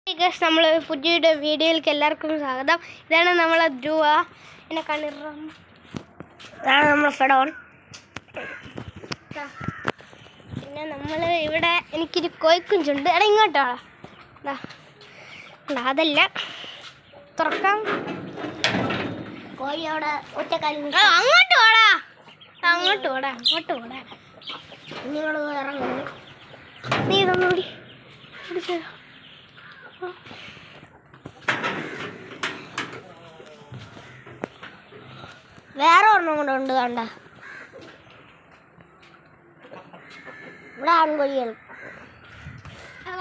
നമ്മൾ പുതിയൊരു വീഡിയോയിലേക്ക് എല്ലാവർക്കും സ്വാഗതം. ഇതാണ് നമ്മളെ ധ്രുവ, എന്നെ കണ്ണിറാം. ഇതാണ് നമ്മളെ ഫെഡോൺ. പിന്നെ നമ്മൾ ഇവിടെ എനിക്കൊരു കോഴിക്കുഞ്ചുണ്ട്. എടാ ഇങ്ങോട്ടാ, അതല്ല തുറക്കാം. കോഴിയോടെ ഒറ്റക്കാലി അങ്ങോട്ട് പോടാ, അങ്ങോട്ട് പോടാ, അങ്ങോട്ട് പോടാ. നിങ്ങൾ ഇറങ്ങുന്നു. നീ ഇതൊന്നുകൂടി പിടിച്ചോ. വേറെ ഒരെണ്ണം കൂടെ ഉണ്ട്. കണ്ട ഇവിടെ ആൺകോഴികൾ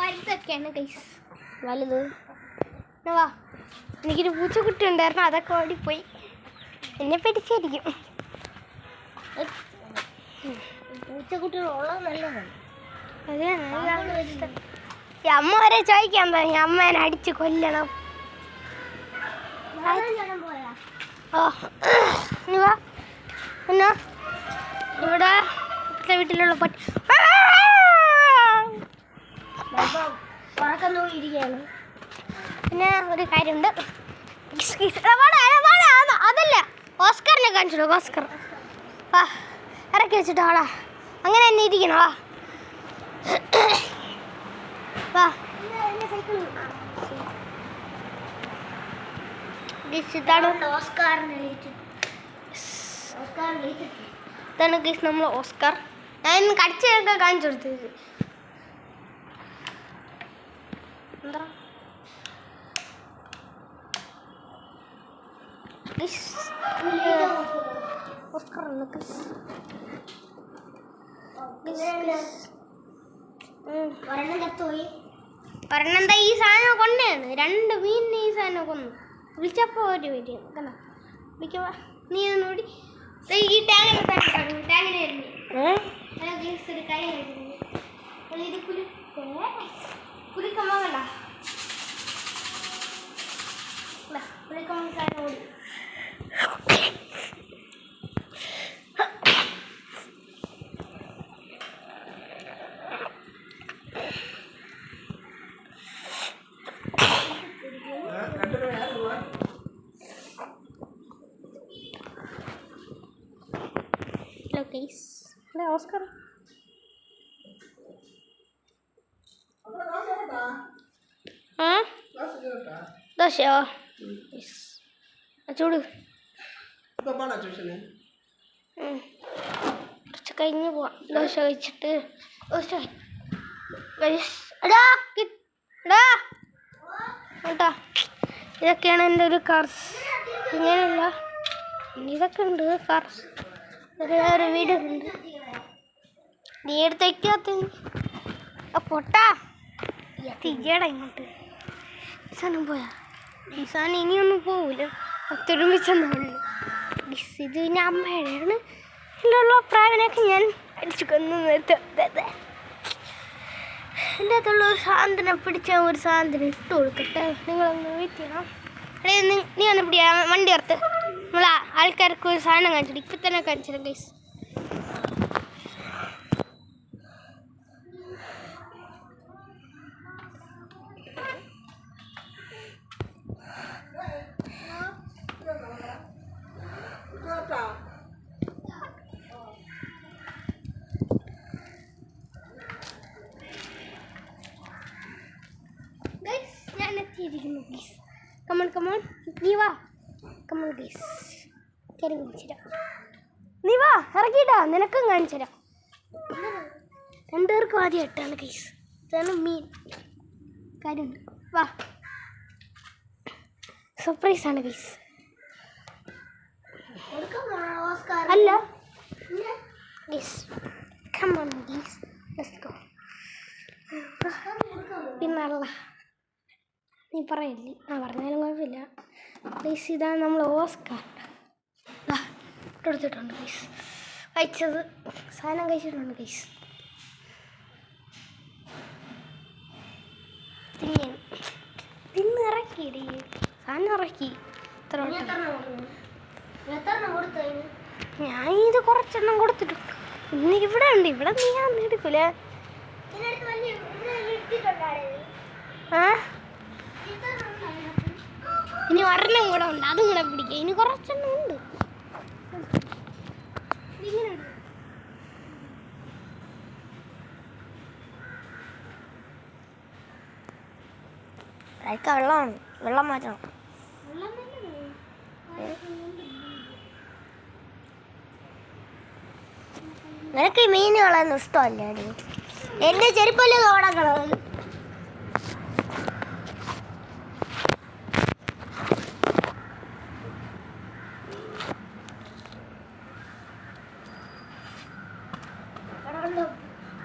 വലുതൊക്കെയാണ് ഗൈസ്. വലുത് വാ. എനിക്കൊരു പൂച്ചക്കുട്ടി ഉണ്ടായിരുന്നു, അതൊക്കെ ഓടിപ്പോയി. എന്നെ പിടിച്ചായിരിക്കും. പൂച്ചക്കുട്ടികൾ ഉള്ളത് നല്ലതാണ്. അതെ, അമ്മ വരെ ചോദിക്കാൻ തുടങ്ങി അമ്മേനെ അടിച്ച് കൊല്ലണം. പിന്നെ ഇവിടെ വീട്ടിലുള്ള പട്ടി ഇരിക്കുകയാണ്. പിന്നെ ഒരു കാര്യമുണ്ട്, അതല്ല ഓസ്കറിനെ കാണിച്ചിട്ടോ. ഓസ്കർ വാ, ഇറക്കി വെച്ചിട്ടോ. ആളാ അങ്ങനെ തന്നെ ഇരിക്കണോ? വാ. ഇതാണ് നമ്മൾ ഓസ്കാർ. ഞാൻ കടിച്ചൊക്കെ കാണിച്ചു കൊടുത്തത്. എന്താ ഓസ്കാർ ഒരെണ്ണെന്താ ഈ സാധനം കൊണ്ടാണ്. 2 മീനിനെ ഈ സാധനം കൊന്നു. വിളിച്ചപ്പോൾ ഒരു വരും കണ്ടോ. വിളിക്കുക നീ ഒന്നുകൂടി ഈ ടാങ്കിന് വരുന്നു. ഒരു കാര്യം ഇത് കുലിക്കമ്മ കണ്ട കുലിക്കമ്മ സാധനം കൂടി. ഓസ്കർ ദോശയോ ചൂട് കുറച്ച് കഴിഞ്ഞ് പോവാം. ദോശ കഴിച്ചിട്ട് കേട്ടോ. ഇതൊക്കെയാണ് എൻ്റെ ഒരു കാർസ്. ഇങ്ങനെയല്ല, ഇതൊക്കെ ഉണ്ട് കാർസ്. ഒരു വീടുണ്ട്. നീ എടുത്തേക്കാത്ത പൊട്ടാ തീയടാ ഇങ്ങോട്ട്. ഈ സാധനം പോയാ, ഈ സാധനം ഇനിയൊന്നും പോവില്ല. ഒത്തൊരുമിച്ചെന്നുള്ളു. ഇത് പിന്നെ അമ്മയുടെയാണ്. ഇതിലുള്ള പ്രാവിനൊക്കെ ഞാൻ അടിച്ചു കൊന്നു നിർത്തും. എൻ്റെ അകത്തുള്ള ഒരു സാധനം പിടിച്ച ഒരു സാധനം ഇട്ട് കൊടുക്കട്ടെ. നിങ്ങളൊന്ന് വെയിറ്റ് ചെയ്യണം. നീ ഒന്ന് പിടിയാ വണ്ടി ഓർത്ത്. നമ്മൾ ആൾക്കാർക്ക് ഒരു സാധനം കാണിച്ചിട്ട് ഇപ്പം തന്നെ കാണിച്ചില്ല ഗൈസ്. ഞാൻ എത്തിയിരിക്കുന്നു ഗൈസ്. കമോൺ കമോൺ, നീ വാ. കമോൺ ഗൈസ്, കാര്യം കാണിച്ചു തരാം. നീ വാ, ഇറക്കിയിട്ടാ നിനക്കും കാണിച്ചു തരാം. 2 പേർക്കും ആദ്യം ഇട്ടാണ് ഗൈസ്. ഇതാണ് മീൻ. കാര്യമുണ്ട്, വാ. സർപ്രൈസാണ് ഗൈസ്. അല്ല guys, come on guys, let's go. പിന്നല്ല നീ പറയില്ലേ, പറഞ്ഞാലും കുഴപ്പമില്ല ഗൈസ്. ഇതാണ് നമ്മൾ ഓസ്കാർ എടുത്തിട്ടുണ്ട് ഗൈസ്. കഴിച്ചത് സാധനം കഴിച്ചിട്ടുണ്ട് ഗൈസ്. തിന്നിറക്കിയിടി സാധനം ഇറക്കി. ഞാൻ ഇത് കുറച്ചെണ്ണം കൊടുത്തിട്ടുണ്ട്. ഇന്ന് ഇവിടെ ഉണ്ട്. ഇവിടെ നീ ഞാൻ എടുക്കൂല. ഇനി ഒരെണ്ണം കൂടെ ഉണ്ട്, അതും കൂടെ പിടിക്കുക. ഇനി കുറച്ചെണ്ണം ഉണ്ട്. വെള്ളമാണ്, വെള്ളം മാറ്റണം. നിനക്ക് ഈ മീൻ വളർന്ന് ഇഷ്ടമല്ലേ? എൻ്റെ ചെരുപ്പല്ലേ തോടക്കണത്.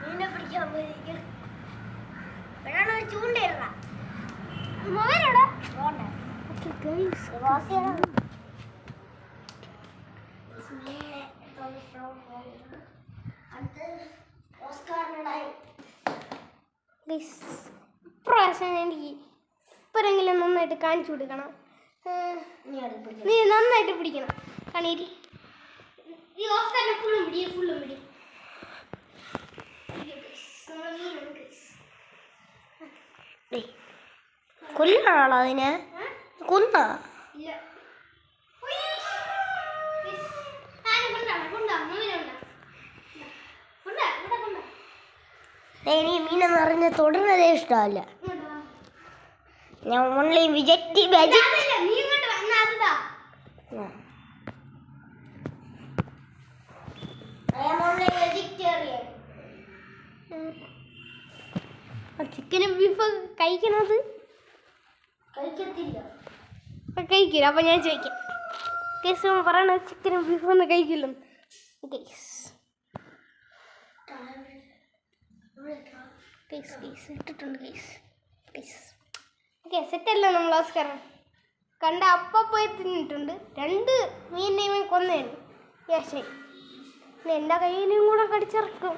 മീനെ പിടിക്കാൻ ചൂണ്ടയിട ഇപ്രാവശ്യം എനിക്ക് ഇപ്പോഴെങ്കിലും നന്നായിട്ട് കാണിച്ചു കൊടുക്കണം. നീ നന്നായിട്ട് പിടിക്കണം. കണീരി ഈ ഓസ്കാറിനെ ഫുള്ളും പിടി. കൊല്ലാണോ അതിന്? കൊന്ന എനിക്ക് മീനെന്ന് പറഞ്ഞ തൊടുന്നതേ ഇഷ്ടമല്ല. ഞാൻ ഓൺലി ചിക്കനും ബീഫ് കഴിക്കണത് കഴിക്കില്ല. അപ്പം ഞാൻ ചോദിക്കാം, കേസ് പറയണത് ചിക്കനും ബീഫും ഒന്നും കഴിക്കില്ലെന്ന്. ഇട്ടിട്ടുണ്ട് ഓക്കെ, സെറ്റല്ല നമ്മൾ ഓസ്കാരം കണ്ട അപ്പം പോയി തിന്നിട്ടുണ്ട്. 2 മീനിനെയും കൊന്നേന്. ശരി, എൻ്റെ കയ്യിലും കൂടെ കടിച്ചിറക്കും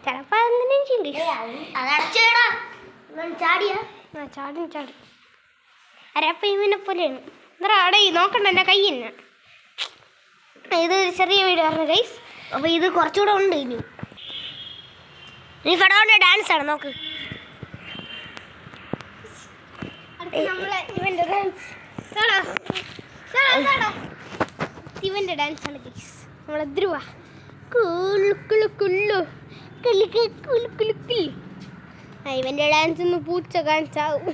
ചിലപ്പോൾ. എന്തിനും ചാടി അരപ്പ ഇവനെ പോലെയാണ്. എന്താ അവിടെ നോക്കണ്ട, എൻ്റെ കൈ തന്നെ. ഇത് ചെറിയ വീഡിയോ ആണ് ഗൈസ്. അപ്പോൾ ഇത് കുറച്ചുകൂടെ ഉണ്ട്. നീ ഫെഡോന്റെ ഡാൻസ് ആണ് നോക്ക്. ഇവൻ്റെ ഡാൻസ് ആണ് ഗൈസ്. നമ്മളെ ധ്രുവ ഇവൻ്റെ ഡാൻസ് ഒന്ന് പൂച്ച കാണിച്ചാവും.